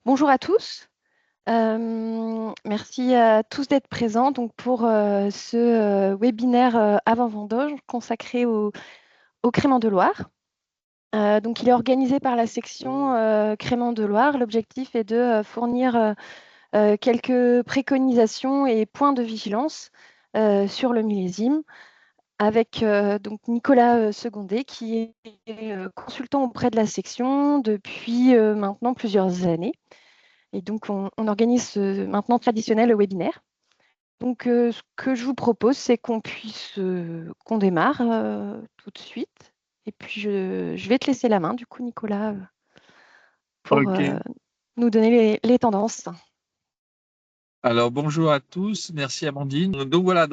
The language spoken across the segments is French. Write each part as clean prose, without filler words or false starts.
Bonjour à tous. Merci à tous d'être présents donc, pour ce webinaire avant vendange consacré au crément de Loire. Donc, il est organisé par la section crément de Loire. L'objectif est de fournir quelques préconisations et points de vigilance sur le millésime avec donc Nicolas Secondé qui est consultant auprès de la section depuis maintenant plusieurs années. Et donc, on organise maintenant traditionnel le webinaire. Donc, ce que je vous propose, c'est qu'on démarre tout de suite. Et puis, je vais te laisser la main, du coup, Nicolas, pour Ok. nous donner les tendances. Alors bonjour à tous, merci Amandine. Donc voilà,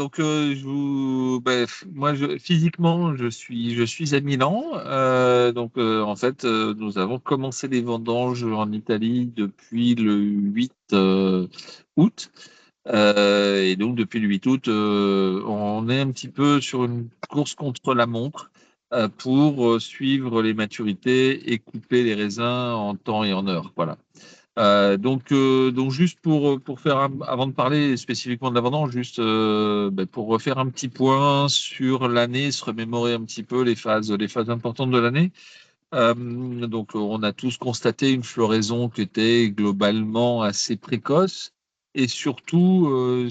moi physiquement je suis à Milan. En fait nous avons commencé les vendanges en Italie depuis le 8 août. Et donc depuis le 8 août, on est un petit peu sur une course contre la montre pour suivre les maturités et couper les raisins en temps et en heure. Voilà. Donc juste pour faire avant de parler spécifiquement de la vendange, juste pour refaire un petit point sur l'année, se remémorer un petit peu les phases importantes de l'année. On a tous constaté une floraison qui était globalement assez précoce et surtout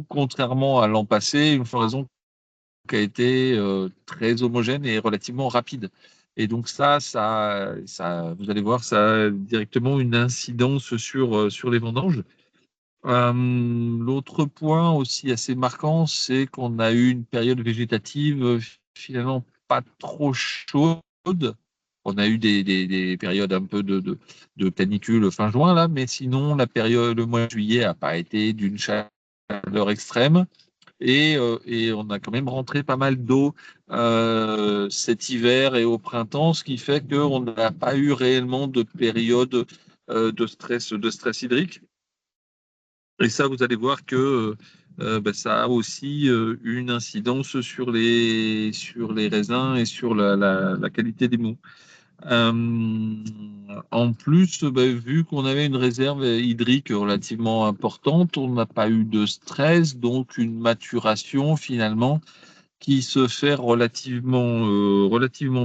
contrairement à l'an passé, une floraison qui a été très homogène et relativement rapide. Et donc vous allez voir, ça a directement une incidence sur les vendanges. L'autre point aussi assez marquant, c'est qu'on a eu une période végétative finalement pas trop chaude. On a eu des périodes un peu de canicule fin juin là, mais sinon le mois de juillet a pas été d'une chaleur extrême. Et on a quand même rentré pas mal d'eau cet hiver et au printemps, ce qui fait qu'on n'a pas eu réellement de période de stress hydrique. Et ça, vous allez voir que ça a aussi une incidence sur les raisins et sur la qualité des mous. En plus, vu qu'on avait une réserve hydrique relativement importante, on n'a pas eu de stress, donc une maturation finalement qui se fait relativement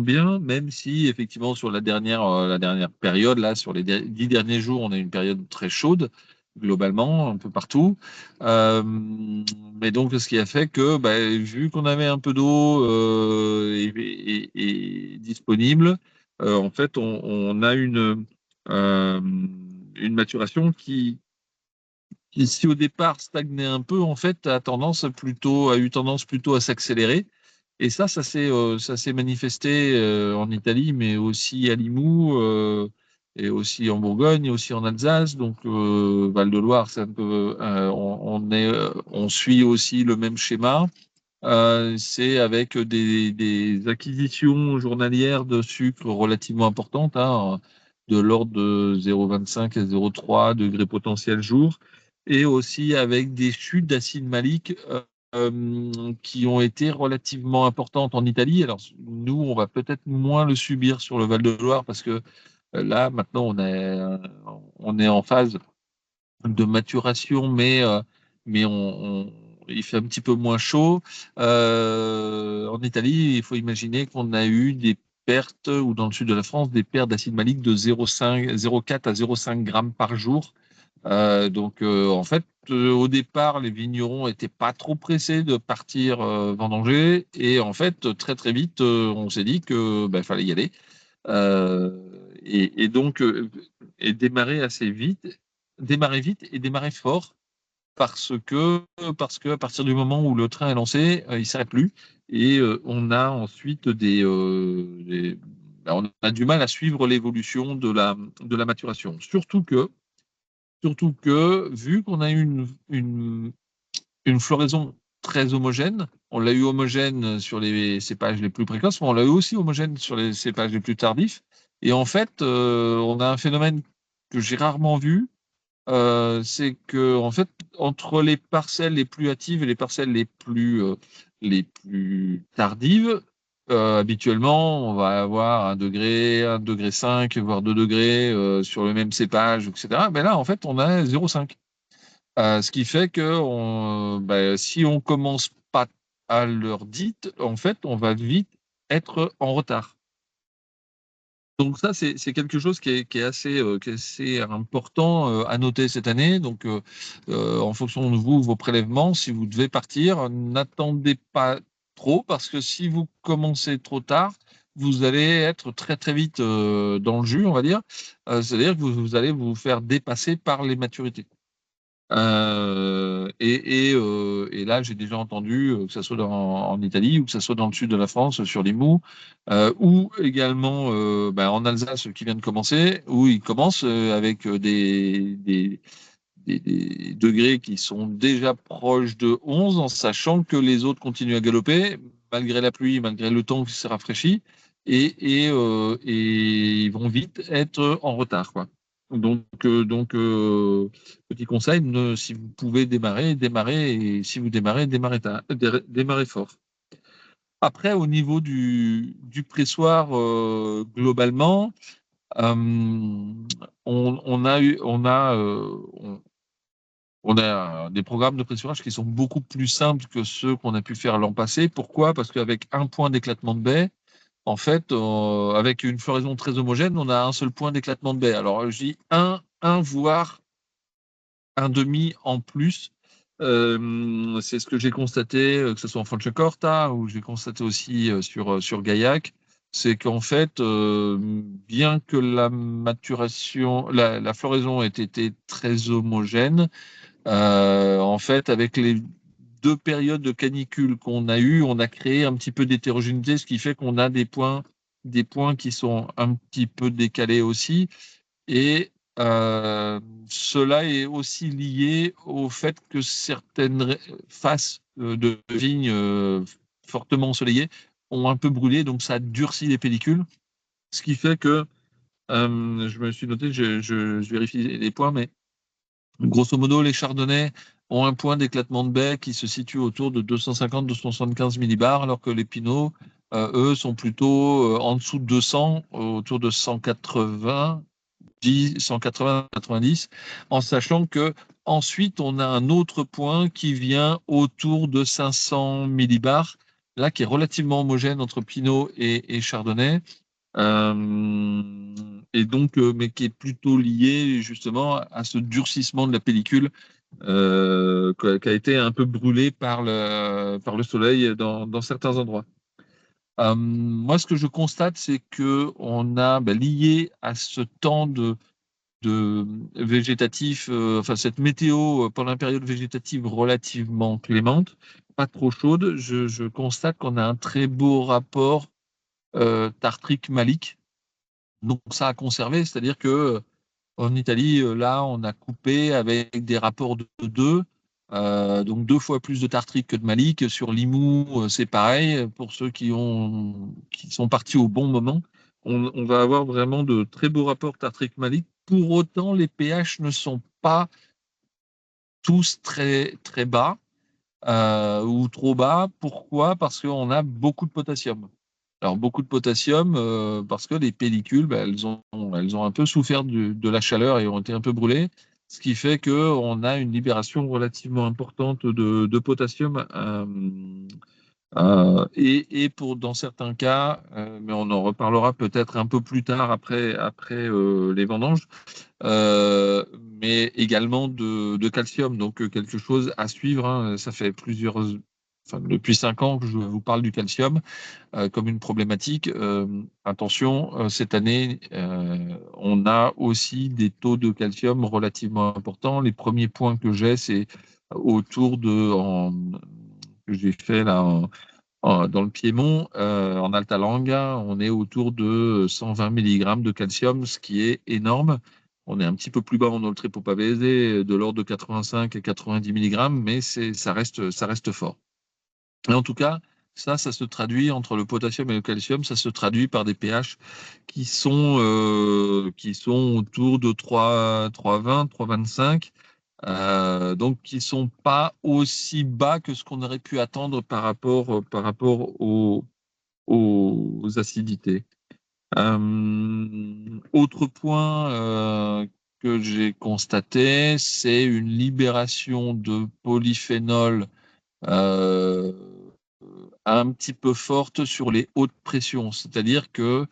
bien, même si effectivement sur la dernière période, là, sur les 10 derniers jours, on a une période très chaude, globalement, un peu partout. Euh, mais donc, ce qui a fait que, vu qu'on avait un peu d'eau et disponible, en fait, on a euh, une maturation qui, si au départ stagnait un peu, en fait, a eu tendance plutôt à s'accélérer. Et ça s'est manifesté en Italie, mais aussi à Limoux, et aussi en Bourgogne, et aussi en Alsace. Donc, Val-de-Loire, c'est un peu, on suit aussi le même schéma. C'est avec des acquisitions journalières de sucre relativement importantes, hein, de l'ordre de 0,25 à 0,3 degrés potentiels jour, et aussi avec des chutes d'acide malique qui ont été relativement importantes en Italie. Alors, nous, on va peut-être moins le subir sur le Val-de-Loire parce que là, maintenant, on est en phase de maturation, mais il fait un petit peu moins chaud. En Italie, il faut imaginer qu'on a eu des pertes, ou dans le sud de la France, des pertes d'acide malique de 0,4 à 0,5 grammes par jour. En fait, au départ, les vignerons étaient pas trop pressés de partir vendanger, et en fait, très très vite, on s'est dit que fallait y aller. Euh, et donc, et démarrer vite et démarrer fort parce que à partir du moment où le train est lancé, il s'arrête plus et on a ensuite on a du mal à suivre l'évolution de la maturation. Surtout que vu qu'on a eu une floraison très homogène. On l'a eu homogène sur les cépages les plus précoces, mais on l'a eu aussi homogène sur les cépages les plus tardifs. Et en fait, on a un phénomène que j'ai rarement vu, c'est que en fait, entre les parcelles les plus hâtives et les parcelles les plus tardives, habituellement, on va avoir 1 degré, 1,5 degré, voire 2 degrés sur le même cépage, etc. Mais là, en fait, on a 0,5. Ce qui fait que si on commence pas à l'heure dite, en fait, on va vite être en retard. Donc ça, c'est quelque chose qui est assez important à noter cette année. Donc, en fonction de vous, vos prélèvements, si vous devez partir, n'attendez pas trop parce que si vous commencez trop tard, vous allez être très très vite dans le jus, on va dire. C'est-à-dire que vous allez vous faire dépasser par les maturités. Et là, j'ai déjà entendu, que ce soit en Italie ou que ce soit dans le sud de la France, sur les mous, ou également en Alsace qui vient de commencer, où ils commencent avec des degrés qui sont déjà proches de 11, en sachant que les autres continuent à galoper, malgré la pluie, malgré le temps qui s'est rafraîchi, et ils vont vite être en retard, quoi. Donc, petit conseil, si vous pouvez démarrer, et si vous démarrez, démarrez fort. Après, au niveau du pressoir, globalement, on a des programmes de pressurage qui sont beaucoup plus simples que ceux qu'on a pu faire l'an passé. Pourquoi? Parce qu'avec un point d'éclatement de baie, en fait, avec une floraison très homogène, on a un seul point d'éclatement de baie. Alors, je dis un voire un demi en plus. C'est ce que j'ai constaté, que ce soit en Franciacorta ou j'ai constaté aussi sur Gaillac. C'est qu'en fait, bien que la maturation, la floraison ait été très homogène, en fait, avec les 2 périodes de canicule qu'on a eues, on a créé un petit peu d'hétérogénéité, ce qui fait qu'on a des points qui sont un petit peu décalés aussi. Et cela est aussi lié au fait que certaines faces de vignes fortement ensoleillées ont un peu brûlé, donc ça durcit les pellicules. Ce qui fait que, je me suis noté, je vérifie les points, mais grosso modo, les chardonnays ont un point d'éclatement de baie qui se situe autour de 250-275 millibars, alors que les pinots, eux, sont plutôt en dessous de 200, autour de 180, 180-90, en sachant que ensuite on a un autre point qui vient autour de 500 millibars, là qui est relativement homogène entre Pinot et Chardonnay. Et donc, mais qui est plutôt lié justement à ce durcissement de la pellicule qui a été un peu brûlé par le soleil dans certains endroits. Moi, ce que je constate, c'est que on a lié à ce temps de végétatif, enfin cette météo pendant une période végétative relativement clémente, pas trop chaude, je constate qu'on a un très beau rapport tartrique-malique. Donc ça a conservé, c'est-à-dire que en Italie, là, on a coupé avec des rapports de 2, donc 2 fois plus de tartrique que de malique. Sur Limoux, c'est pareil. Pour ceux qui sont partis au bon moment, on va avoir vraiment de très beaux rapports tartrique-malique. Pour autant, les pH ne sont pas tous très, très bas ou trop bas. Pourquoi? Parce qu'on a beaucoup de potassium. Alors, beaucoup de potassium parce que les pellicules, elles ont un peu souffert de la chaleur et ont été un peu brûlées, ce qui fait qu'on a une libération relativement importante de potassium. Et dans certains cas, mais on en reparlera peut-être un peu plus tard après les vendanges, mais également de calcium, donc quelque chose à suivre, hein. Ça fait depuis 5 ans que je vous parle du calcium comme une problématique. Attention, cette année, on a aussi des taux de calcium relativement importants. Les premiers points que j'ai, c'est autour que j'ai fait là dans le Piémont, en Alta Langa, on est autour de 120 mg de calcium, ce qui est énorme. On est un petit peu plus bas en Oltrepo Pavese, de l'ordre de 85 et 90 mg, mais ça reste fort. Et en tout cas, ça se traduit entre le potassium et le calcium, ça se traduit par des pH qui sont autour de 3, 3,20, 3,25, donc qui ne sont pas aussi bas que ce qu'on aurait pu attendre par rapport aux acidités. Autre point que j'ai constaté, c'est une libération de polyphénol euh, un petit peu forte sur les hautes pressions. C'est-à-dire que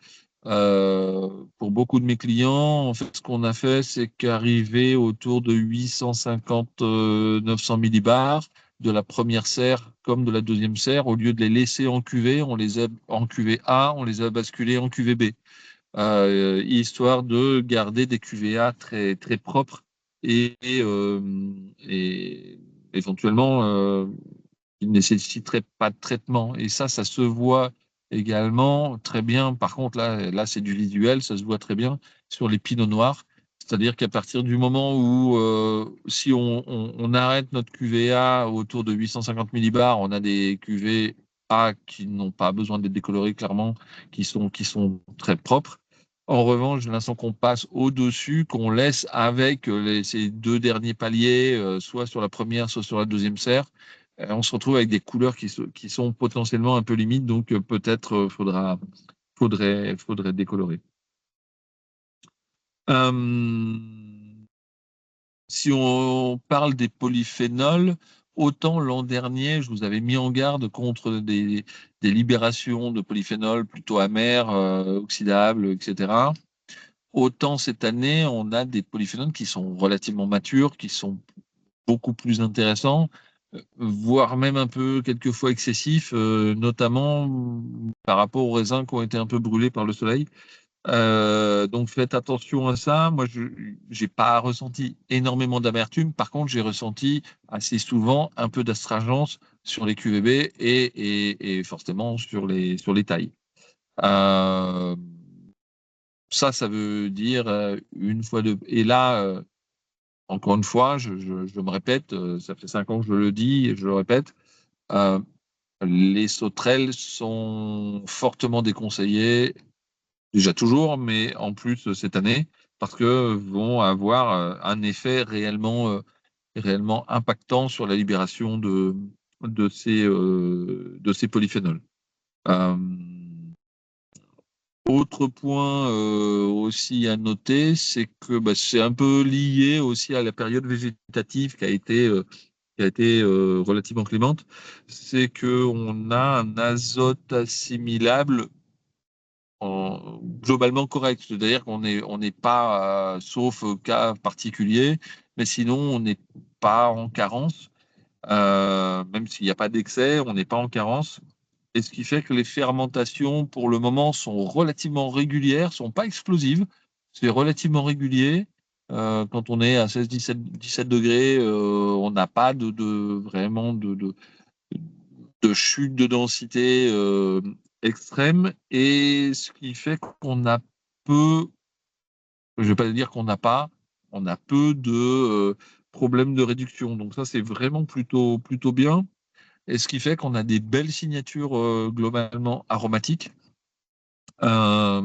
pour beaucoup de mes clients, en fait, ce qu'on a fait, c'est qu'arriver autour de 850-900 millibars de la première serre comme de la deuxième serre, au lieu de les laisser en cuvée, on les a en cuvée A, on les a basculés en cuvée B, histoire de garder des cuvées A très, très propres et éventuellement qui ne nécessiterait pas de traitement. Et ça se voit également très bien. Par contre, là c'est du visuel, ça se voit très bien sur les pinots noirs. C'est-à-dire qu'à partir du moment où, si on arrête notre QVA autour de 850 millibars, on a des QV A qui n'ont pas besoin d'être décolorés clairement, qui sont très propres. En revanche, l'instant qu'on passe au-dessus, qu'on laisse avec ces deux derniers paliers, soit sur la première, soit sur la deuxième serre, on se retrouve avec des couleurs qui sont potentiellement un peu limites, donc peut-être faudrait décolorer. Si on parle des polyphénols, autant l'an dernier, je vous avais mis en garde contre des libérations de polyphénols plutôt amers, oxydables, etc. Autant cette année, on a des polyphénols qui sont relativement matures, qui sont beaucoup plus intéressants, voire même un peu quelquefois excessifs, notamment par rapport aux raisins qui ont été un peu brûlés par le soleil. Donc faites attention à ça. Moi, je n'ai pas ressenti énormément d'amertume. Par contre, j'ai ressenti assez souvent un peu d'astringence sur les QVB et forcément sur les tailles. Euh, Ça veut dire une fois de... Et là, encore une fois, je me répète, ça fait 5 ans que je le dis et je le répète, euh, les sauterelles sont fortement déconseillées, déjà toujours, mais en plus cette année, parce que vont avoir un effet réellement impactant sur la libération de ces polyphénols. Euh, Autre point aussi à noter, c'est que c'est un peu lié aussi à la période végétative qui a été relativement clémente. C'est qu'on a un azote assimilable globalement correct. C'est-à-dire on n'est pas, sauf cas particulier, mais sinon on n'est pas en carence. Même s'il n'y a pas d'excès, on n'est pas en carence. Et ce qui fait que les fermentations, pour le moment, sont relativement régulières, sont pas explosives. C'est relativement régulier. Quand on est à 16, 17 degrés, on n'a pas vraiment de chute de densité extrême. Et ce qui fait qu'on a peu, je ne vais pas dire qu'on n'a pas, on a peu de problèmes de réduction. Donc ça, c'est vraiment plutôt bien. Et ce qui fait qu'on a des belles signatures globalement aromatiques. Euh,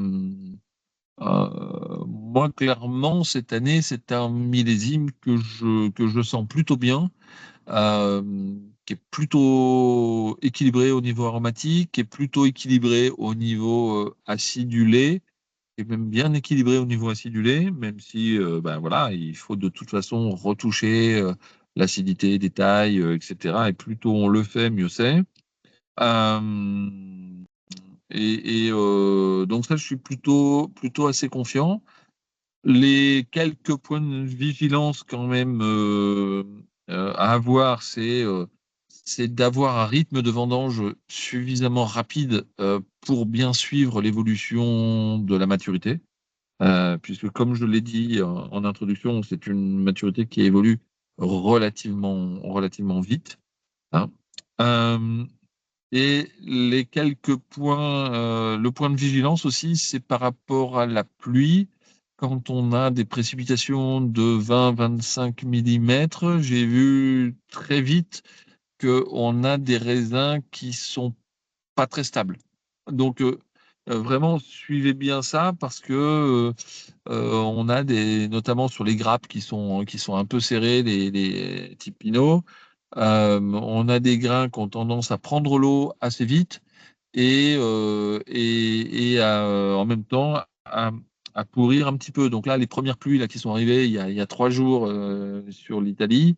Moi, clairement, cette année, c'est un millésime que je sens plutôt bien, qui est plutôt équilibré au niveau aromatique, qui est plutôt équilibré au niveau acidulé, qui est même bien équilibré au niveau acidulé, même si voilà, il faut de toute façon retoucher l'acidité des tailles, etc. Et plus tôt on le fait, mieux c'est. Euh, donc ça, je suis plutôt assez confiant. Les quelques points de vigilance quand même à avoir, c'est d'avoir un rythme de vendange suffisamment rapide pour bien suivre l'évolution de la maturité. Puisque comme je l'ai dit en introduction, c'est une maturité qui évolue relativement vite, hein. Euh, et les quelques points, le point de vigilance aussi, c'est par rapport à la pluie. Quand on a des précipitations de 20-25 mm, j'ai vu très vite qu'on a des raisins qui sont pas très stables. Donc, vraiment, suivez bien ça parce que on a notamment sur les grappes qui sont un peu serrées, les types Pinot, on a des grains qui ont tendance à prendre l'eau assez vite en même temps à pourrir un petit peu. Donc là, les premières pluies là, qui sont arrivées il y a 3 jours sur l'Italie,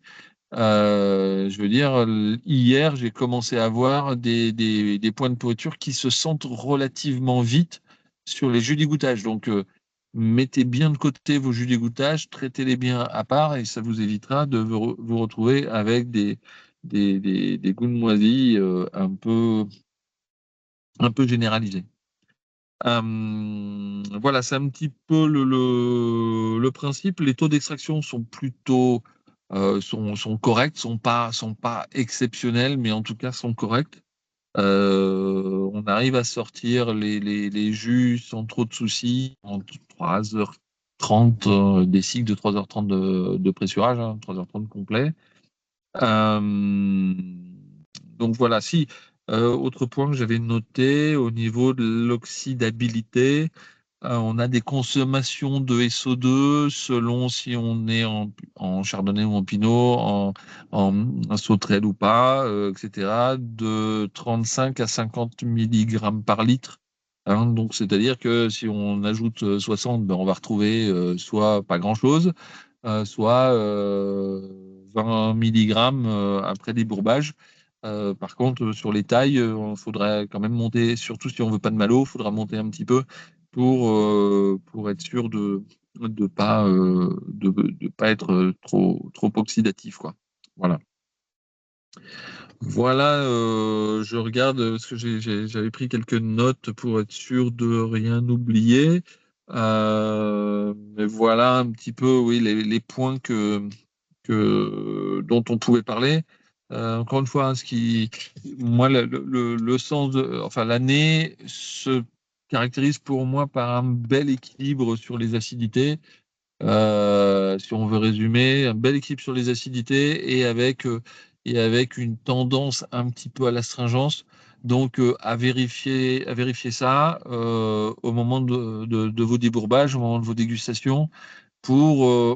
je veux dire, hier, j'ai commencé à voir des points de pourriture qui se sentent relativement vite sur les jus d'égouttage. Donc, mettez bien de côté vos jus d'égouttage, traitez-les bien à part et ça vous évitera de vous retrouver avec des goûts de moisi un peu généralisés. Voilà, c'est un petit peu le principe. Les taux d'extraction sont plutôt sont corrects, sont pas exceptionnels, mais en tout cas sont corrects. On arrive à sortir les jus sans trop de soucis en 3h30, des cycles de 3h30 de pressurage, 3h30 complet. Donc voilà, si. Autre point que j'avais noté au niveau de l'oxydabilité, on a des consommations de SO2 selon si on est en chardonnay ou en pinot, en sauterelle ou pas, etc., de 35 à 50 mg par litre. Donc, c'est-à-dire que si on ajoute 60, ben, on va retrouver soit pas grand-chose, soit 20 mg après débourbage. Par contre, sur les tailles, il faudrait quand même monter, surtout si on veut pas de malo, il faudra monter un petit peu pour être sûr de pas être trop oxydatif, quoi. Voilà. Voilà, je regarde parce que j'avais pris quelques notes pour être sûr de rien oublier. Mais voilà un petit peu, oui, les points dont on pouvait parler. Encore une fois, moi, le sens enfin, l'année se caractérise pour moi par un bel équilibre sur les acidités. Si on veut résumer, un bel équilibre sur les acidités et avec une tendance un petit peu à l'astringence. Donc, à vérifier ça au moment de vos débourbages, au moment de vos dégustations, pour, euh,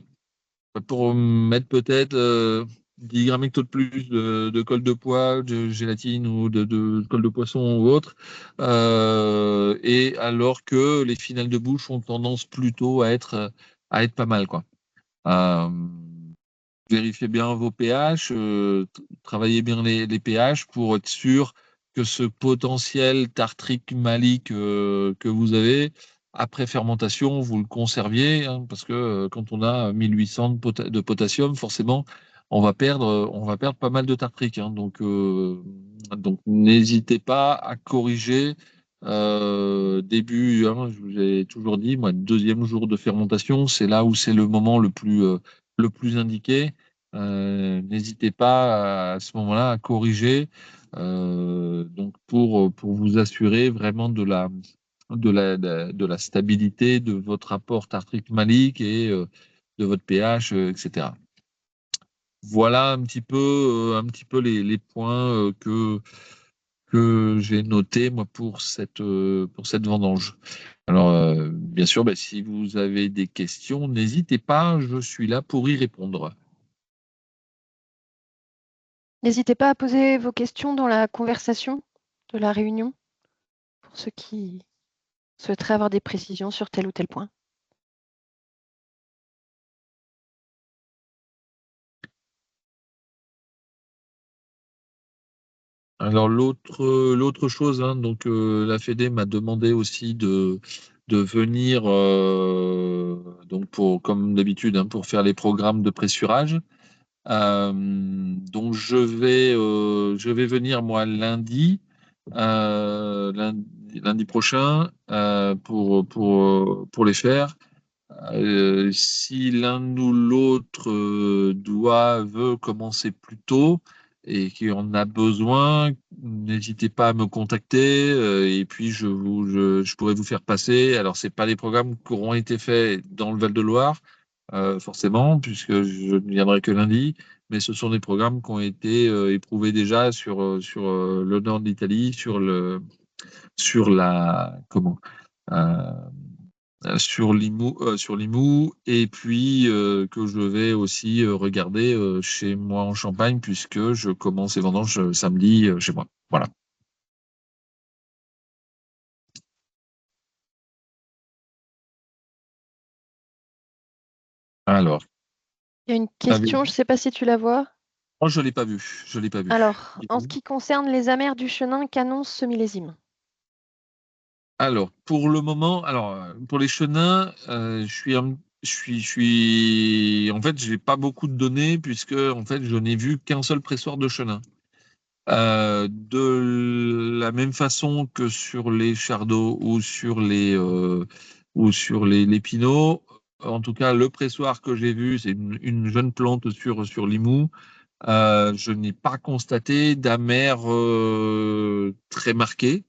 pour mettre peut-être 10 grammes hecto de plus de colle de pois, de gélatine ou de colle de poisson ou autre. Et alors que les finales de bouche ont tendance plutôt à être pas mal, quoi. Euh, Vérifiez bien vos pH, travaillez bien les pH pour être sûr que ce potentiel tartrique malique que vous avez, après fermentation, vous le conserviez, hein, parce que quand on a 1800 de potassium, forcément, on va perdre pas mal de tartrique, hein. Donc n'hésitez pas à corriger début, hein, je vous ai toujours dit, moi, deuxième jour de fermentation, c'est là où c'est le moment le plus indiqué. N'hésitez pas à ce moment-là à corriger donc pour vous assurer vraiment de la stabilité de votre apport tartrique malique et de votre pH, etc. Voilà un petit peu les points que j'ai notés moi pour cette vendange. Alors, bien sûr, ben, si vous avez des questions, n'hésitez pas, je suis là pour y répondre. N'hésitez pas à poser vos questions dans la conversation de la réunion pour ceux qui souhaiteraient avoir des précisions sur tel ou tel point. Alors l'autre chose, hein, donc la Fédé m'a demandé aussi de venir donc pour comme d'habitude, hein, pour faire les programmes de pressurage. Donc je vais venir moi lundi prochain pour les faire. Si l'un ou l'autre veut commencer plus tôt et qui en a besoin, n'hésitez pas à me contacter et puis je pourrais vous faire passer. Alors, c'est pas des programmes qui auront été faits dans le Val-de-Loire, forcément, puisque je ne viendrai que lundi, mais ce sont des programmes qui ont été éprouvés déjà sur le nord de l'Italie, sur la, comment, euh, sur Limoux, et puis que je vais aussi regarder chez moi en Champagne, puisque je commence les vendanges samedi chez moi. Voilà. Alors, Il y a une avec... question, je ne sais pas si tu la vois. oh, je l'ai pas vu. Je l'ai pas vu. Alors, en ce qui concerne les amers du Chenin, qu'annonce ce millésime? Alors, pour le moment, pour les chenins, en fait, j'ai pas beaucoup de données puisque, en fait, je n'ai vu qu'un seul pressoir de chenin. De la même façon que sur les chardots ou sur les pinots, en tout cas, le pressoir que j'ai vu, c'est une jeune plante sur Limoux. Je n'ai pas constaté d'amer très marqué.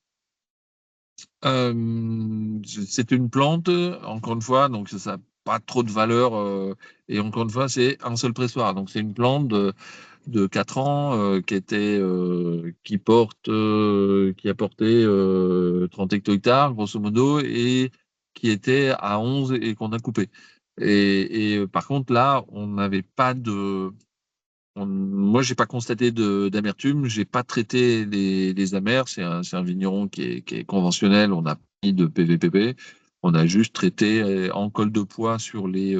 C'est une plante, encore une fois, donc ça n'a pas trop de valeur. Et encore une fois, c'est un seul pressoir. Donc c'est une plante de 4 ans qui a porté 30 hecto-hectares, grosso modo, et qui était à 11 et qu'on a coupé. Et par contre, là, on n'avait pas de. Moi, j'ai pas constaté d'amertume, j'ai pas traité les amers. C'est un vigneron qui est conventionnel. On n'a pas mis de PVPP. On a juste traité en colle de poids sur les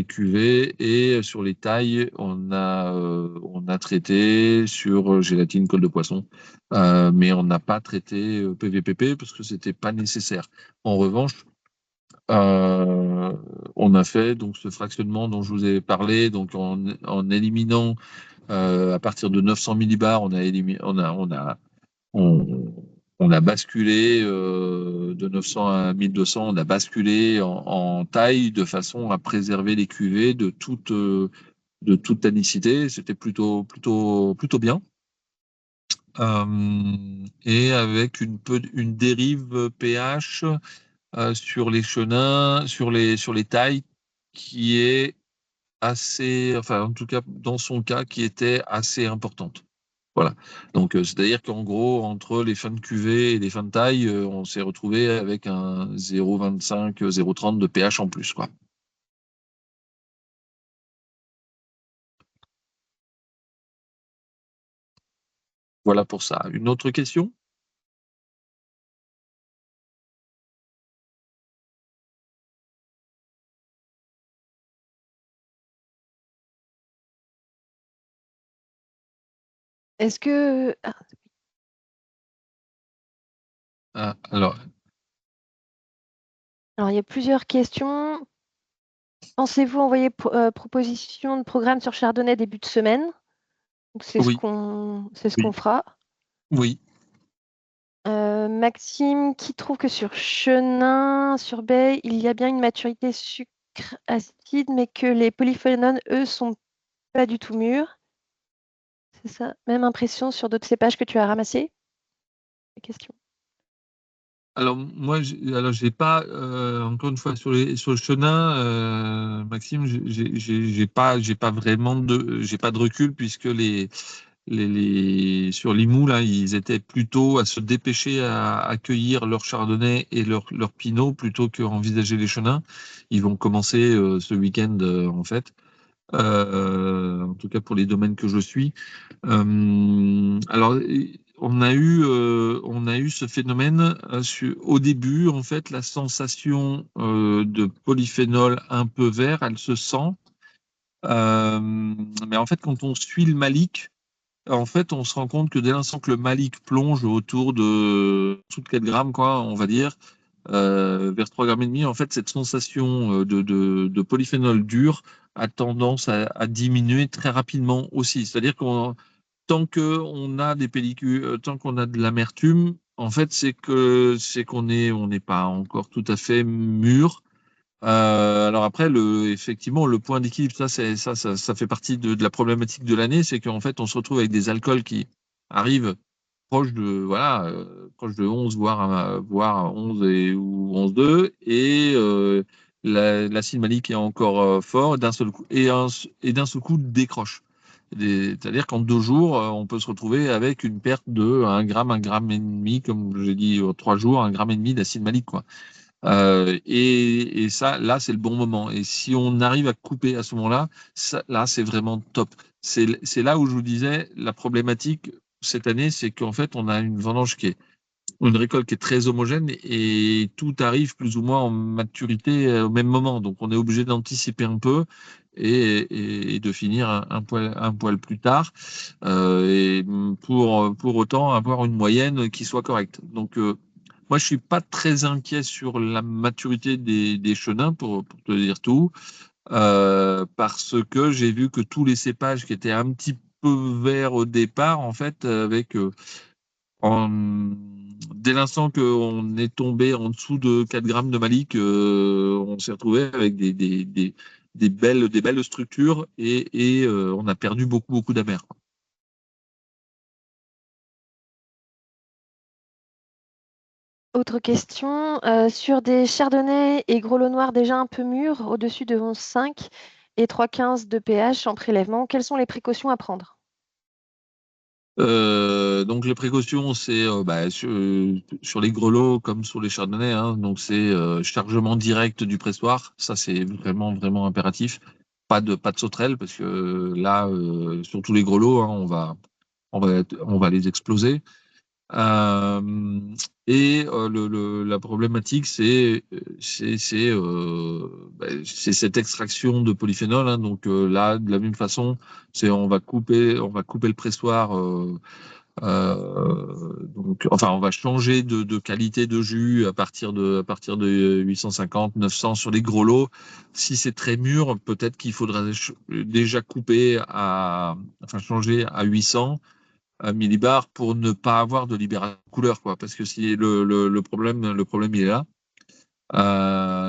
cuvées et sur les tailles. On a traité sur gélatine, colle de poisson, mais on n'a pas traité PVPP parce que c'était pas nécessaire. En revanche, euh, on a fait donc ce fractionnement dont je vous ai parlé, donc en éliminant à partir de 900 millibars, on, on a basculé de 900 à 1200, on a basculé en taille de façon à préserver les cuvées de toute tannicité. C'était plutôt bien. Et avec une dérive pH sur les chenins, sur les tailles, qui est assez, enfin en tout cas dans son cas, qui était assez importante. Voilà. Donc c'est-à-dire qu'en gros, entre les fins de cuvée et les fins de taille, on s'est retrouvé avec un 0,25, 0,30 de pH en plus, quoi. Voilà pour ça. Une autre question? Est-ce que... Ah, alors, Alors, il y a plusieurs questions. Pensez-vous envoyer proposition de programme sur Chardonnay début de semaine? Donc, oui, c'est ce qu'on oui, fera. oui. Maxime, qui trouve que sur Chenin, sur Bay, il y a bien une maturité sucre-acide, mais que les polyphénols, eux, sont pas du tout mûrs. C'est ça. Même impression sur d'autres cépages que tu as ramassés? Question. Alors moi, j'ai pas encore une fois sur le chenin, Maxime, j'ai pas vraiment j'ai pas de recul puisque sur Limoux là, ils étaient plutôt à se dépêcher à accueillir leur chardonnay et leur pinot plutôt qu'envisager les chenins. Ils vont commencer ce week-end en fait. En tout cas pour les domaines que je suis. Alors, on a eu ce phénomène au début, en fait, la sensation de polyphénol un peu vert, elle se sent. Euh, mais en fait, quand on suit le malic, en fait, on se rend compte que dès l'instant que le malic plonge autour de sous 4 grammes, quoi, on va dire, vers 3 grammes et demi, en fait, cette sensation de polyphénol dur a tendance à diminuer très rapidement aussi. C'est-à-dire qu'on tant qu'on a des pellicules, tant qu'on a de l'amertume, en fait, on n'est pas encore tout à fait mûr. Alors après, effectivement, le point d'équilibre, ça fait partie de la problématique de l'année, c'est qu'en fait, on se retrouve avec des alcools qui arrivent proche de 11, voire 11 ou 11,2, et l'acide malique est encore fort, et d'un seul coup décroche. C'est-à-dire qu'en 2 jours, on peut se retrouver avec une perte de 1 gramme et demi, comme j'ai dit, 3 jours, 1,5 g d'acide malique, quoi. Et ça, là, c'est le bon moment. Et si on arrive à couper à ce moment-là, là, c'est vraiment top. C'est là où je vous disais, la problématique cette année, c'est qu'en fait, on a une vendange qui est une récolte qui est très homogène et tout arrive plus ou moins en maturité au même moment. Donc, on est obligé d'anticiper un peu et de finir un poil plus tard et pour autant avoir une moyenne qui soit correcte. Donc, moi, je suis pas très inquiet sur la maturité des chenins, pour te dire tout, parce que j'ai vu que tous les cépages qui étaient un petit peu verts au départ, en fait, dès l'instant qu'on est tombé en dessous de 4 grammes de malique, on s'est retrouvé avec des belles structures et on a perdu beaucoup, beaucoup d'amer. Autre question, sur des chardonnays et gros lots noirs déjà un peu mûrs, au-dessus de 11,5 et 3,15 de pH en prélèvement, quelles sont les précautions à prendre? Donc les précautions, c'est sur les grelots comme sur les chardonnays, hein, donc c'est chargement direct du pressoir, ça c'est vraiment vraiment impératif. Pas de sauterelles parce que là, sur tous les grelots, hein, on va les exploser. Euh, la problématique, c'est cette extraction de polyphénol, hein. Donc là, de la même façon, on va couper le pressoir. Enfin, on va changer de qualité de jus à partir de 850, 900 sur les gros lots. Si c'est très mûr, peut-être qu'il faudra déjà enfin changer à 800 millibars pour ne pas avoir de libération de couleur, quoi. Parce que si le problème il est là.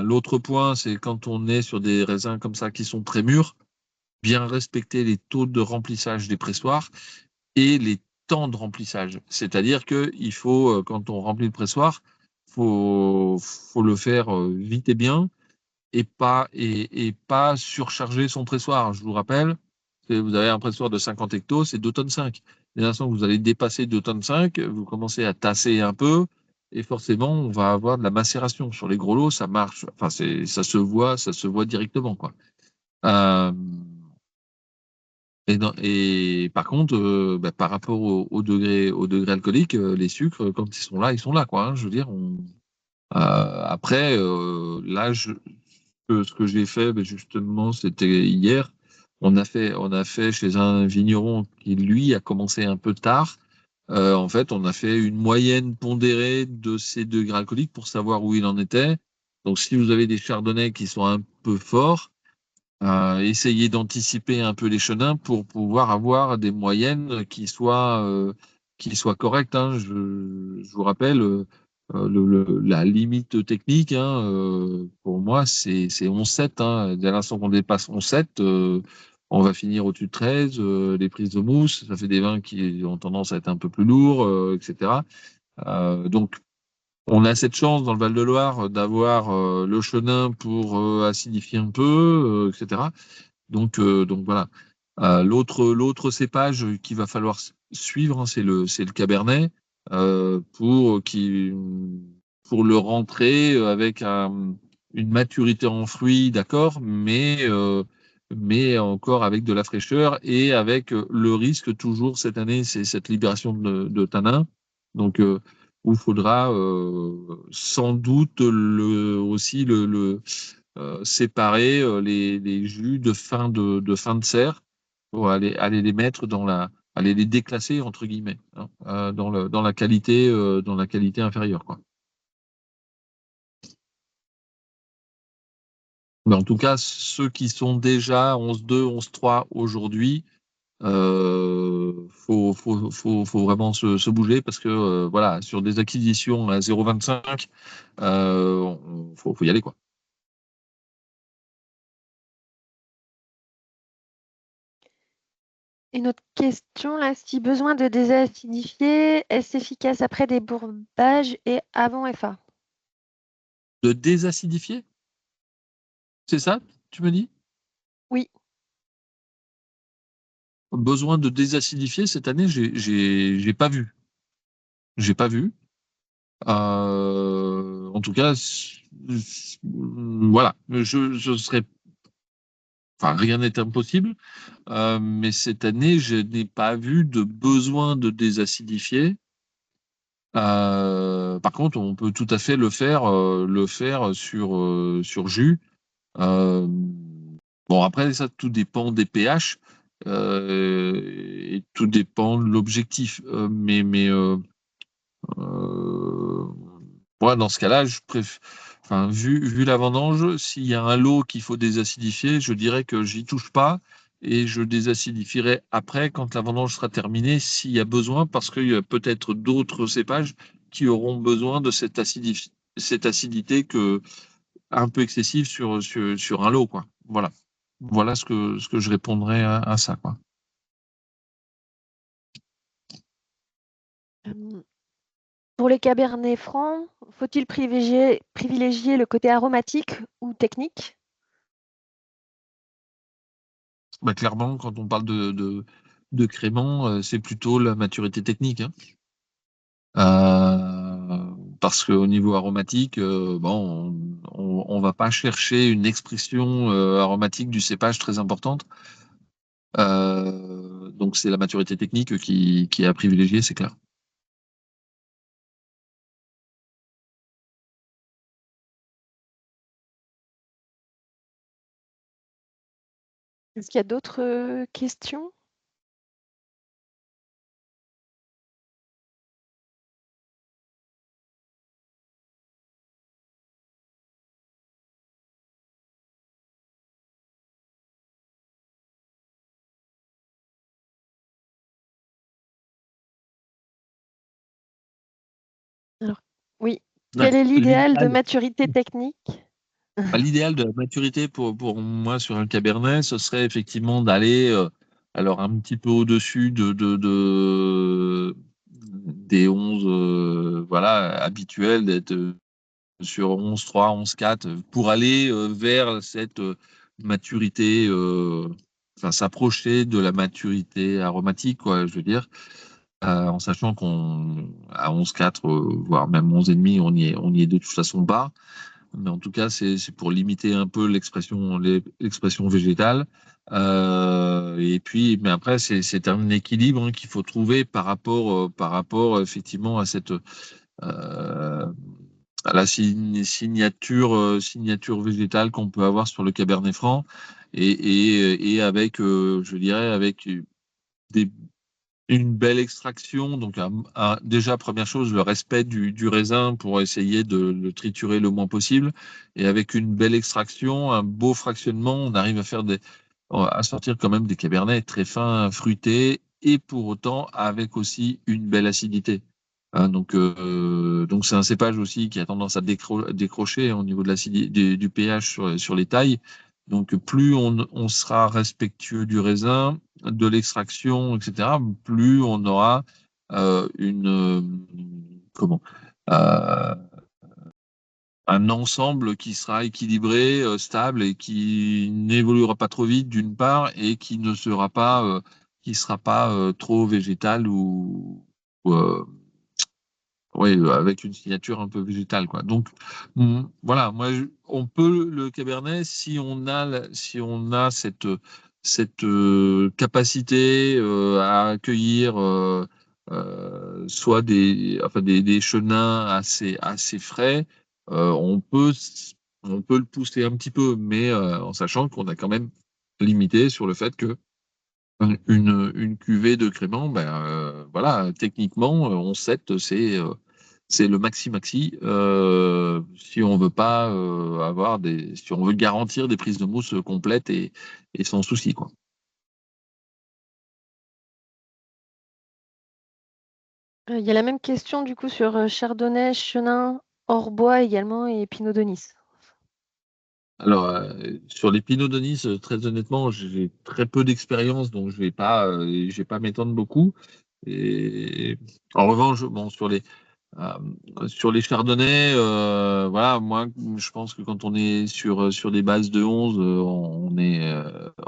L'autre point, c'est quand on est sur des raisins comme ça qui sont très mûrs, bien respecter les taux de remplissage des pressoirs et les temps de remplissage. C'est-à-dire que il faut, quand on remplit le pressoir, faut le faire vite et bien et pas surcharger son pressoir. Je vous rappelle, vous avez un pressoir de 50 hectos, c'est 2 tonnes 5. Dès l'instant que vous allez dépasser 2 tonnes 5, vous commencez à tasser un peu et forcément, on va avoir de la macération. Sur les gros lots, ça marche. Enfin, ça se voit directement, quoi. Euh, et par contre, par rapport au degré alcoolique, les sucres, quand ils sont là, quoi, hein. Je veux dire, après, ce que j'ai fait, justement, c'était hier. On a fait chez un vigneron qui, lui, a commencé un peu tard. En fait, on a fait une moyenne pondérée de ces degrés alcooliques pour savoir où il en était. Donc, si vous avez des chardonnays qui sont un peu forts, essayer d'anticiper un peu les chenins pour pouvoir avoir des moyennes qui soient correctes, hein. Je vous rappelle, la limite technique, hein, pour moi, c'est 11,7, hein. Dès l'instant qu'on dépasse 11,7, on va finir au-dessus de 13. Les prises de mousse, ça fait des vins qui ont tendance à être un peu plus lourds, etc. Donc, on a cette chance dans le Val-de-Loire d'avoir le chenin pour acidifier un peu, etc. Donc voilà. L'autre cépage qu'il va falloir suivre, hein, c'est le Cabernet pour le rentrer avec une maturité en fruits, d'accord, mais encore avec de la fraîcheur et avec le risque toujours cette année, c'est cette libération de tanin. Donc où il faudra sans doute aussi séparer les jus de fin de serre pour aller les mettre aller les déclasser entre guillemets, hein, dans la qualité inférieure, quoi. Mais en tout cas, ceux qui sont déjà 11,2, 11,3 aujourd'hui, faut vraiment se bouger parce que voilà, sur des acquisitions à 0,25, faut y aller, quoi. Une autre question là, si besoin de désacidifier, est-ce efficace après des bourbages et avant FA? De désacidifier, c'est ça, tu me dis? Oui, Besoin de désacidifier cette année, j'ai pas vu. J'ai pas vu. En tout cas, voilà. Je serais, enfin, rien n'est impossible. Mais cette année, je n'ai pas vu de besoin de désacidifier. Par contre, on peut tout à fait le faire sur jus. Bon, après, ça, tout dépend des pH et tout dépend de l'objectif. Moi, dans ce cas-là, enfin, vu la vendange, s'il y a un lot qu'il faut désacidifier, je dirais que j'y touche pas et je désacidifierai après quand la vendange sera terminée s'il y a besoin, parce qu'il y a peut-être d'autres cépages qui auront besoin de cette acidité un peu excessive sur un lot, quoi. Voilà. Voilà ce que je répondrais à ça, quoi. Pour les cabernets francs, faut-il privilégier le côté aromatique ou technique? Bah, clairement, quand on parle de crément, c'est plutôt la maturité technique, hein. Parce qu'au niveau aromatique, bon, on va pas chercher une expression aromatique du cépage très importante. Donc c'est la maturité technique qui est à privilégier, c'est clair. Est-ce qu'il y a d'autres questions? Alors, oui. Ouais. Quel est l'idéal de L'idéal, maturité technique? l'idéal de la maturité pour moi sur un cabernet, ce serait effectivement d'aller alors un petit peu au-dessus des 11 voilà, habituels, d'être sur 11,3, 11,4 pour aller vers cette maturité, enfin s'approcher de la maturité aromatique, quoi, je veux dire, en sachant qu'on à 11,4, voire même 11,5, on y est de toute façon bas. Mais en tout cas, c'est pour limiter un peu l'expression végétale. Et puis, mais après, c'est un équilibre hein, qu'il faut trouver par rapport effectivement à à la signature végétale qu'on peut avoir sur le Cabernet Franc et avec, je dirais, avec des une belle extraction, donc déjà première chose, le respect du raisin pour essayer de le triturer le moins possible. Et avec une belle extraction, un beau fractionnement, on arrive à sortir quand même des cabernets très fins, fruités, et pour autant avec aussi une belle acidité. Hein, donc c'est un cépage aussi qui a tendance à décrocher au niveau de du pH sur les tailles. Donc plus on sera respectueux du raisin, de l'extraction, etc., plus on aura comment euh, un ensemble qui sera équilibré, stable et qui n'évoluera pas trop vite d'une part et qui sera pas trop végétal ou, ouais, avec une signature un peu végétale, quoi. Donc, voilà, on peut le Cabernet si si on a cette capacité à accueillir soit des chenins assez frais, on peut le pousser un petit peu, mais en sachant qu'on a quand même limité sur le fait que une cuvée de crément, ben, voilà, techniquement, 11,7, c'est le maxi-maxi si on veut pas si on veut garantir des prises de mousse complètes et sans souci, quoi. Il y a la même question du coup sur Chardonnay, Chenin, Hors-Bois également et Pinot de Nice. Alors, sur les Pinot de Nice, très honnêtement, j'ai très peu d'expérience, donc je vais pas m'étendre beaucoup. Et en revanche, bon, sur les chardonnays, voilà, moi, je pense que quand on est sur des bases de 11,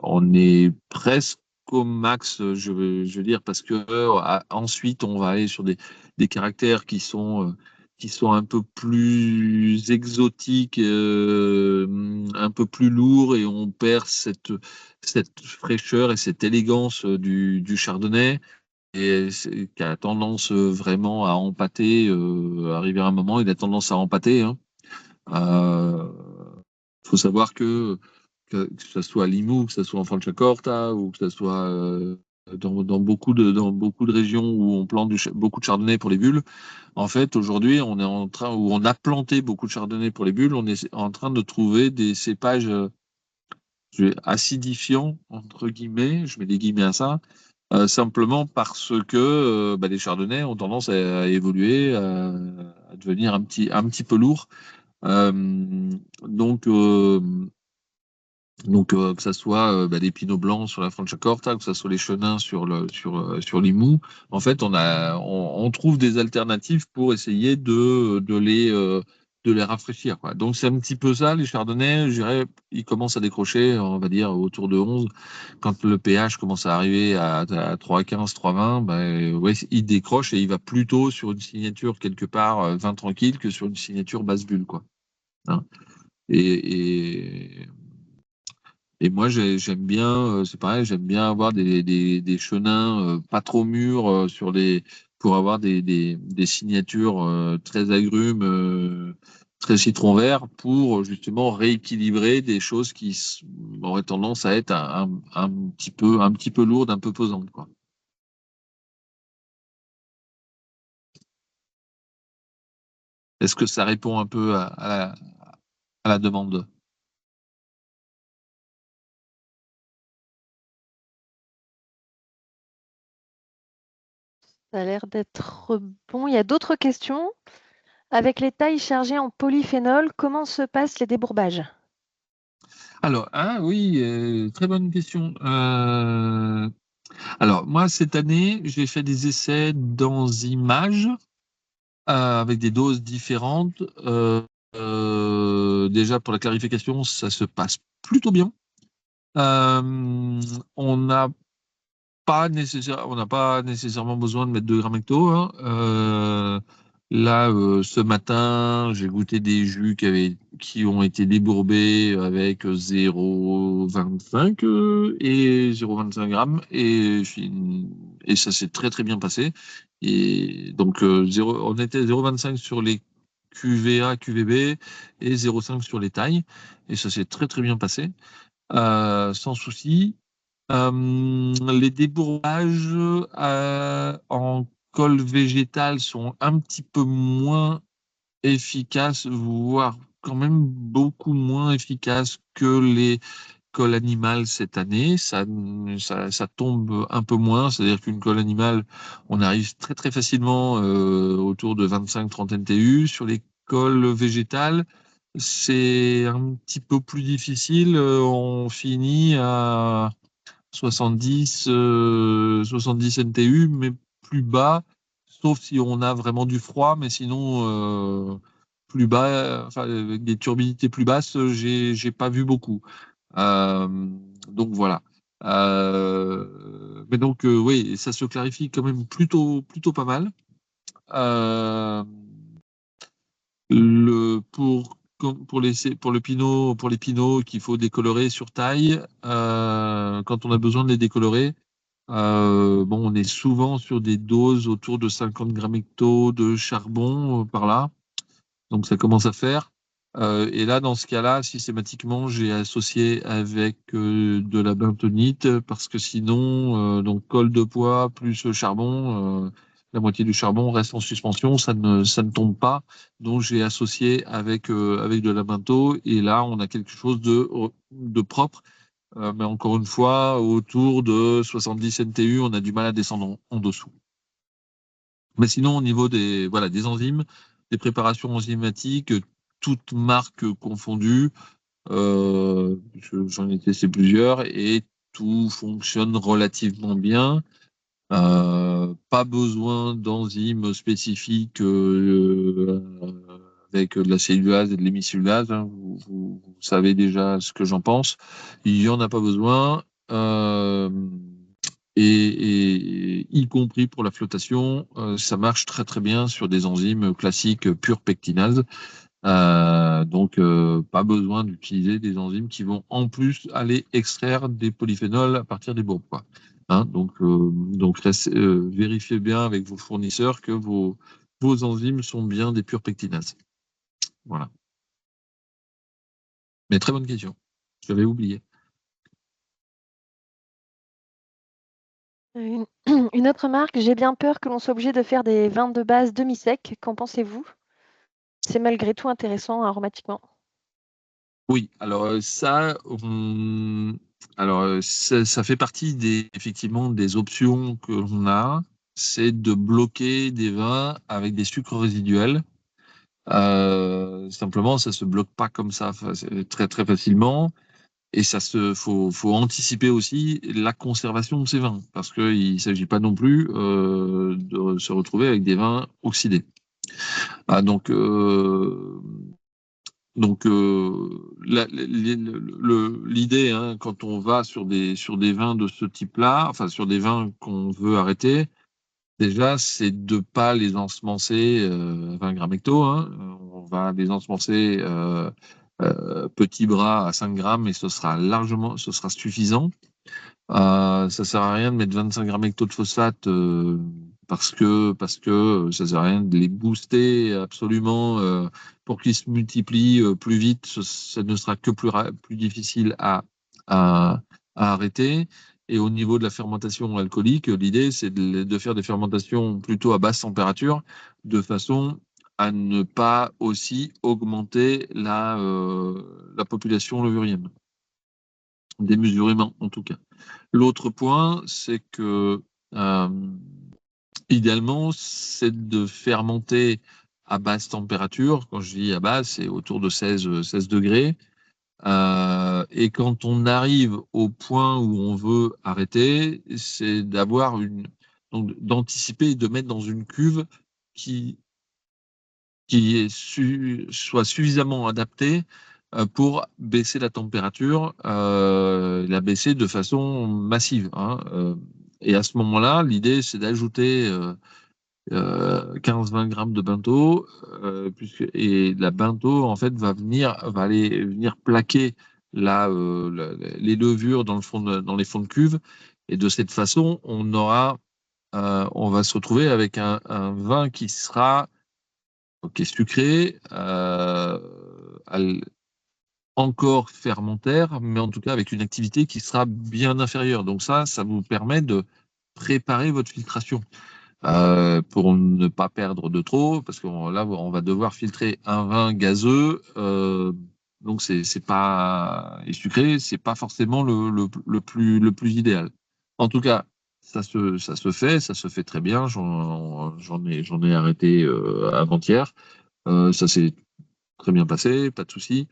on est presque au max, je veux dire, parce que ensuite, on va aller sur des caractères qui sont un peu plus exotiques, un peu plus lourds, et on perd cette fraîcheur et cette élégance du chardonnay. qui a tendance vraiment à empâter, arriver à un moment, il a tendance à empâter, hein. Faut savoir que ce soit à Limoux, que ce soit en Franciacorta, ou que ce soit dans beaucoup de régions où on plante beaucoup de chardonnay pour les bulles. En fait, aujourd'hui, on est en train, où on a planté beaucoup de chardonnay pour les bulles, on est en train de trouver des cépages acidifiants, entre guillemets, je mets des guillemets à ça, simplement parce que les chardonnays ont tendance à évoluer, à devenir un petit peu lourds. Euh, donc, euh, que ça soit des pinots blancs sur la Franciacorta, que ça soit les chenins sur Limoux, en fait, on trouve des alternatives pour essayer de les rafraîchir, quoi. Donc, c'est un petit peu ça, les chardonnays, je dirais, ils commencent à décrocher, on va dire, autour de 11. Quand le pH commence à arriver à 3,15, 3,20, ouais, il décroche et il va plutôt sur une signature quelque part 20 tranquille que sur une signature basse bulle, quoi. Hein. Et, et moi, j'aime bien, c'est pareil, j'aime bien avoir des chenins pas trop mûrs pour avoir des signatures très agrumes, très citron vert, pour justement rééquilibrer des choses auraient tendance à être un petit peu lourdes, un peu pesantes, quoi. Est-ce que ça répond un peu à la demande? Ça a l'air d'être bon. Il y a d'autres questions. Avec les tailles chargées en polyphénol, comment se passent les débourbages? Alors, ah oui, très bonne question. Alors, moi, cette année, j'ai fait des essais d'enzymage avec des doses différentes. Déjà, pour la clarification, ça se passe plutôt bien. Euh, on n'a on n'a pas nécessairement besoin de mettre 2 grammes hecto, hein. Là, ce matin, j'ai goûté des jus qui ont été débourbés avec 0,25 et 0,25 grammes et ça s'est très très bien passé. Et donc, on était 0,25 sur les QVA, QVB et 0,5 sur les tailles et ça s'est très très bien passé, sans souci. Les débourbages en colle végétale sont un petit peu moins efficaces, voire quand même beaucoup moins efficaces que les colles animales cette année. Ça tombe un peu moins, c'est-à-dire qu'une colle animale, on arrive très très facilement autour de 25-30 NTU. Sur les colles végétales, c'est un petit peu plus difficile. On finit à 70 NTU, mais plus bas, sauf si on a vraiment du froid, mais sinon, plus bas, enfin, avec des turbidités plus basses, j'ai pas vu beaucoup. Euh, donc voilà. Mais donc, oui, ça se clarifie quand même plutôt pas mal. Euh, pour pour les pinots qu'il faut décolorer sur taille, quand on a besoin de les décolorer, bon, on est souvent sur des doses autour de 50 grammes hecto de charbon par là, donc ça commence à faire. Et là, dans ce cas-là, systématiquement, j'ai associé avec de la bentonite parce que sinon, donc colle de poids plus charbon, la moitié du charbon reste en suspension, ça ne tombe pas. Donc j'ai associé avec de la bento et là, on a quelque chose de propre. Mais encore une fois, autour de 70 NTU, on a du mal à descendre en dessous. Mais sinon, au niveau voilà, des enzymes, des préparations enzymatiques, toutes marques confondues, j'en ai testé plusieurs et tout fonctionne relativement bien. Pas besoin d'enzymes spécifiques avec de la cellulase et de l'hémicellulase, hein. Vous savez déjà ce que j'en pense. Il n'y en a pas besoin. Et y compris pour la flottation, ça marche très très bien sur des enzymes classiques pure pectinase. Donc, pas besoin d'utiliser des enzymes qui vont en plus aller extraire des polyphénols à partir des bourbes, quoi. Hein, donc vérifiez bien avec vos fournisseurs que vos enzymes sont bien des pures pectinases. Voilà. Mais très bonne question. Je l'avais oublié. Une autre marque, j'ai bien peur que l'on soit obligé de faire des vins de base demi-secs. Qu'en pensez-vous? C'est malgré tout intéressant aromatiquement. Oui, alors ça fait partie effectivement des options que l'on a, c'est de bloquer des vins avec des sucres résiduels. Simplement, ça se bloque pas comme ça très très facilement. Et faut anticiper aussi la conservation de ces vins, parce qu'il ne s'agit pas non plus de se retrouver avec des vins oxydés. Ah, l'idée, hein, quand on va sur des vins de ce type-là, enfin sur des vins qu'on veut arrêter, déjà, c'est de ne pas les ensemencer 20 grammes hecto. Hein. On va les ensemencer petits bras à 5 grammes et ce sera suffisant. Ça sert à rien de mettre 25 grammes hecto de phosphate parce que ça sert à rien de les booster absolument pour qu'ils se multiplient plus vite. Ça ne sera que plus difficile à, à arrêter. Et au niveau de la fermentation alcoolique, l'idée c'est de faire des fermentations plutôt à basse température de façon à ne pas aussi augmenter la population levurienne, démesurément en tout cas. L'autre point, c'est que idéalement, c'est de fermenter à basse température. Quand je dis à basse, c'est autour de 16 degrés. Et quand on arrive au point où on veut arrêter, c'est d'anticiper et de mettre dans une cuve qui, soit suffisamment adaptée pour baisser la température, la baisser de façon massive. Hein. Et à ce moment-là, l'idée, c'est d'ajouter 15-20 grammes de bento, et la bento, en fait, va aller venir plaquer les levures dans les fonds de cuve. Et de cette façon, on va se retrouver avec un vin qui sera sucré, encore fermentaire, mais en tout cas avec une activité qui sera bien inférieure. Donc ça vous permet de préparer votre filtration pour ne pas perdre de trop, parce que là, on va devoir filtrer un vin gazeux. Donc c'est pas et sucré, c'est pas forcément le plus idéal. En tout cas, ça se fait très bien. J'en ai arrêté avant-hier. Ça s'est très bien passé, pas de souci.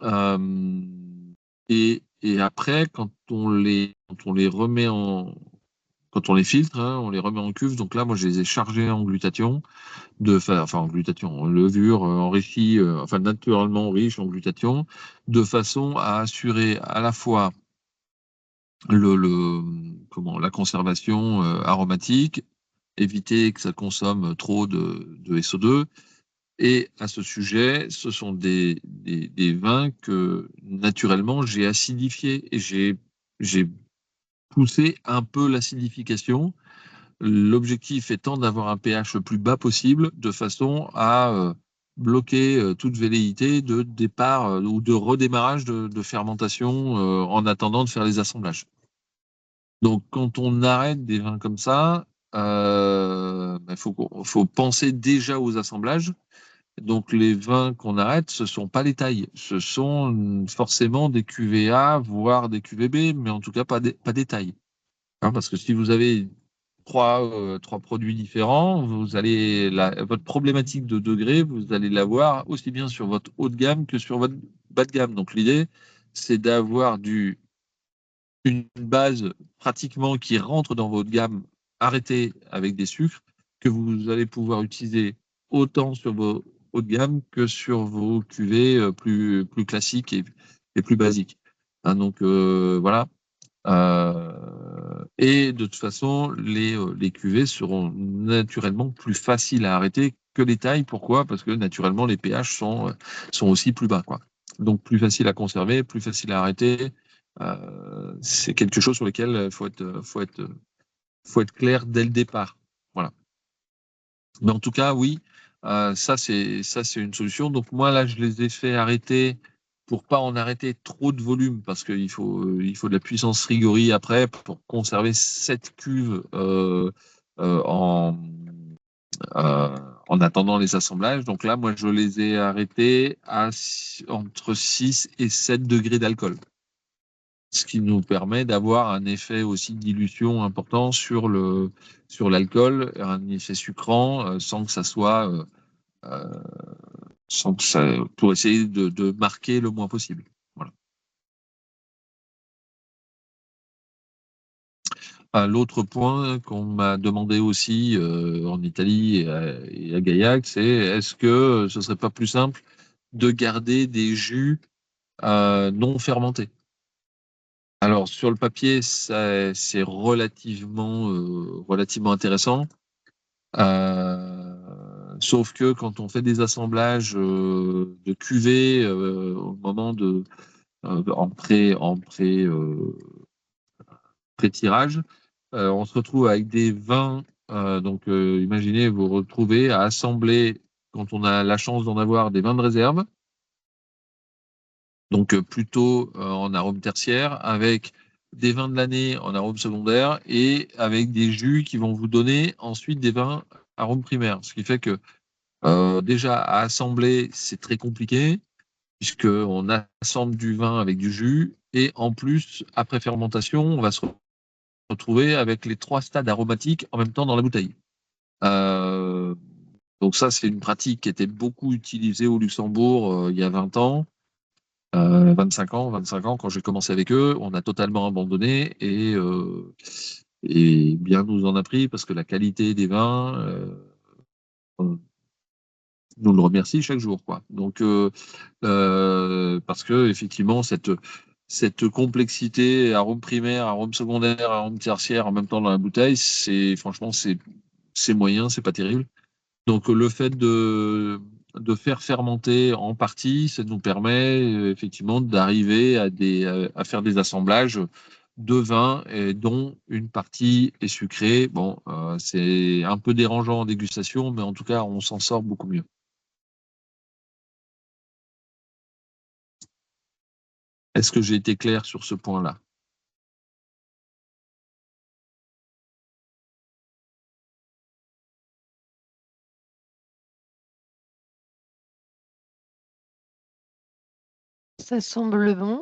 Euh, et après, quand on les remet quand on les filtre, hein, on les remet en cuve. Donc là, moi, je les ai chargés en glutathion, en glutathion, en levure enrichie, enfin naturellement riche en glutathion, de façon à assurer à la fois la conservation aromatique, éviter que ça consomme trop de SO2. Et à ce sujet, ce sont des vins que naturellement j'ai acidifiés et j'ai poussé un peu l'acidification. L'objectif étant d'avoir un pH le plus bas possible de façon à bloquer toute velléité de départ ou de redémarrage de fermentation en attendant de faire les assemblages. Donc quand on arrête des vins comme ça, faut penser déjà aux assemblages. Donc les vins qu'on arrête, ce ne sont pas les tailles, ce sont forcément des cuvées A, voire des cuvées B, mais en tout cas pas des tailles. Hein, parce que si vous avez trois produits différents, votre problématique de degré, vous allez l'avoir aussi bien sur votre haut de gamme que sur votre bas de gamme. Donc l'idée, c'est d'avoir une base pratiquement qui rentre dans votre gamme arrêtée avec des sucres que vous allez pouvoir utiliser autant sur vos hauts de gamme que sur vos cuvées plus classiques et plus basiques. Hein, donc voilà. Et de toute façon, les cuvées seront naturellement plus faciles à arrêter que les tailles. Pourquoi? Parce que naturellement, les pH sont aussi plus bas, quoi. Donc plus facile à conserver, plus facile à arrêter. c'est quelque chose sur lequel il faut être clair dès le départ. Voilà. Mais en tout cas, oui, ça c'est une solution. Donc moi là, je les ai fait arrêter pour pas en arrêter trop de volume parce qu'il faut de la puissance rigorie après pour conserver cette cuve en attendant les assemblages. Donc là, moi, je les ai arrêtés entre 6 et 7 degrés d'alcool, ce qui nous permet d'avoir un effet aussi de dilution important sur l'alcool, un effet sucrant, sans que ça soit, pour essayer de marquer le moins possible. Voilà. L'autre point qu'on m'a demandé aussi en Italie et à Gaillac, c'est est-ce que ce serait pas plus simple de garder des jus non fermentés? Alors, sur le papier, c'est relativement intéressant. Sauf que quand on fait des assemblages de cuvées au moment pré-tirage, on se retrouve avec des vins. Donc, imaginez, vous retrouvez à assembler, quand on a la chance d'en avoir, des vins de réserve, donc plutôt en arôme tertiaire, avec des vins de l'année en arôme secondaire et avec des jus qui vont vous donner ensuite des vins arôme primaire. Ce qui fait que déjà à assembler, c'est très compliqué puisqu'on assemble du vin avec du jus et en plus, après fermentation, on va se retrouver avec les 3 stades aromatiques en même temps dans la bouteille. Euh, donc ça, c'est une pratique qui était beaucoup utilisée au Luxembourg il y a 20 ans. 25 ans, quand j'ai commencé avec eux, on a totalement abandonné et bien nous en a pris parce que la qualité des vins nous le remercie chaque jour, quoi. Donc parce que effectivement cette complexité arôme primaire, arôme secondaire, arôme tertiaire en même temps dans la bouteille, franchement c'est moyen, c'est pas terrible. Donc le fait de faire fermenter en partie, ça nous permet effectivement d'arriver à faire des assemblages de vins et dont une partie est sucrée. Bon, c'est un peu dérangeant en dégustation, mais en tout cas, on s'en sort beaucoup mieux. Est-ce que j'ai été clair sur ce point-là? Ça semble bon.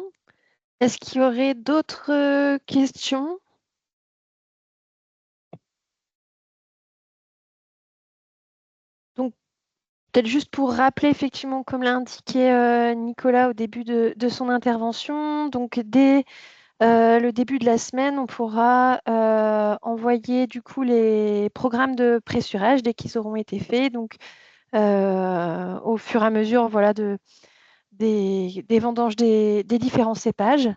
Est-ce qu'il y aurait d'autres questions? Donc, peut-être juste pour rappeler, effectivement, comme l'a indiqué Nicolas au début de son intervention, donc dès le début de la semaine, on pourra envoyer du coup les programmes de pressurage dès qu'ils auront été faits. Donc, au fur et à mesure, voilà, des vendanges des différents cépages.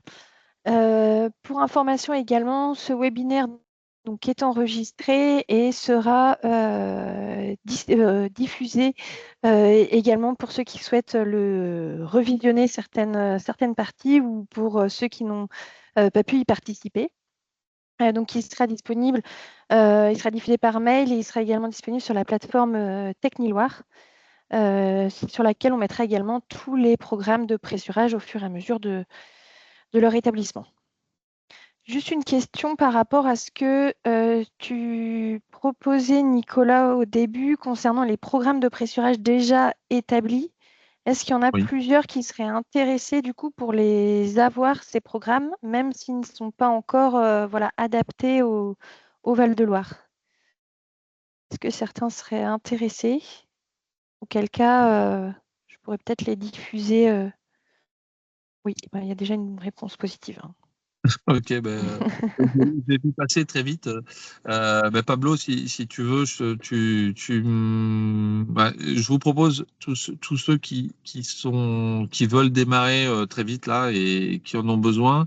Pour information également, ce webinaire donc, est enregistré et sera diffusé également pour ceux qui souhaitent le revisionner certaines parties ou pour ceux qui n'ont pas pu y participer. Donc, il sera disponible, il sera diffusé par mail et il sera également disponible sur la plateforme Techniloire, sur laquelle on mettra également tous les programmes de pressurage au fur et à mesure de leur établissement. Juste une question par rapport à ce que tu proposais, Nicolas, au début concernant les programmes de pressurage déjà établis. Est-ce qu'il y en a Oui. plusieurs qui seraient intéressés du coup pour les avoir, ces programmes, même s'ils ne sont pas encore adaptés au Val-de-Loire? Est-ce que certains seraient intéressés? Auquel cas, je pourrais peut-être les diffuser. Oui, il y a déjà une réponse positive, hein. Ok, j'ai pu passer très vite. Pablo, si tu veux, je vous propose tous ceux qui veulent démarrer très vite là et qui en ont besoin.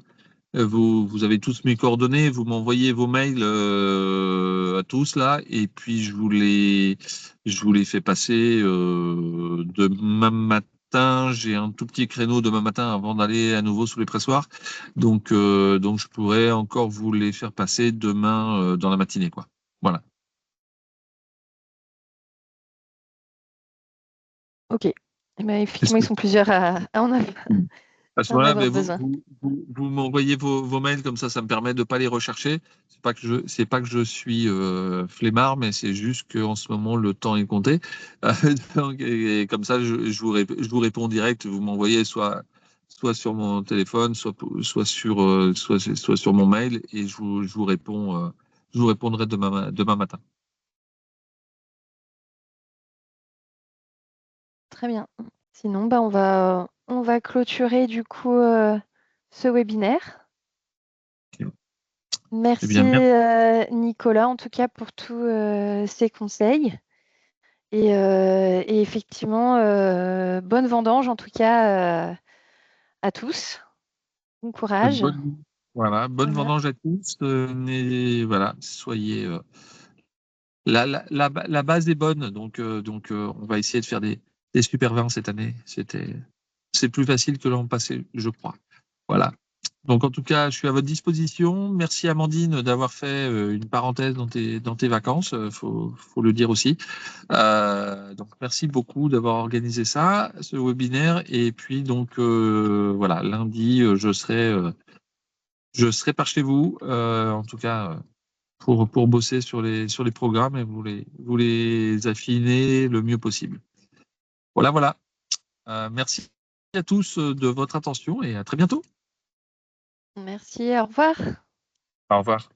Vous avez tous mes coordonnées, vous m'envoyez vos mails à tous là, et puis je vous les fais passer demain matin. matin, j'ai un tout petit créneau demain matin avant d'aller à nouveau sous les pressoirs. Donc je pourrais encore vous les faire passer demain dans la matinée, quoi. Voilà. Ok. Eh ben, effectivement, ils sont plusieurs à À ce en moment-là, avoir ben, besoin. vous m'envoyez vos mails, comme ça me permet de ne pas les rechercher. C'est pas que je suis flemmard, mais c'est juste qu'en ce moment, le temps est compté. Et comme ça, je vous réponds direct. Vous m'envoyez soit sur mon téléphone, soit sur mon mail, et je vous réponds, je vous répondrai demain matin. Très bien. Sinon, bah, on va clôturer du coup ce webinaire. Eh Merci bien, merci. Nicolas, en tout cas, pour tous ces conseils. Et effectivement, bonne vendange, en tout cas, à tous. Bon courage. Bonne Voilà. vendange à tous. Voilà, soyez. La base est bonne, donc on va essayer de faire des super vins cette année. C'est plus facile que l'an passé, je crois. Voilà. Donc en tout cas, je suis à votre disposition. Merci Amandine d'avoir fait une parenthèse dans tes vacances, faut le dire aussi. Donc merci beaucoup d'avoir organisé ça, ce webinaire. Et puis donc voilà, lundi, je serai par chez vous, en tout cas pour bosser sur les programmes et vous les affiner le mieux possible. Voilà. Merci à tous de votre attention et à très bientôt. Merci, au revoir. Au revoir.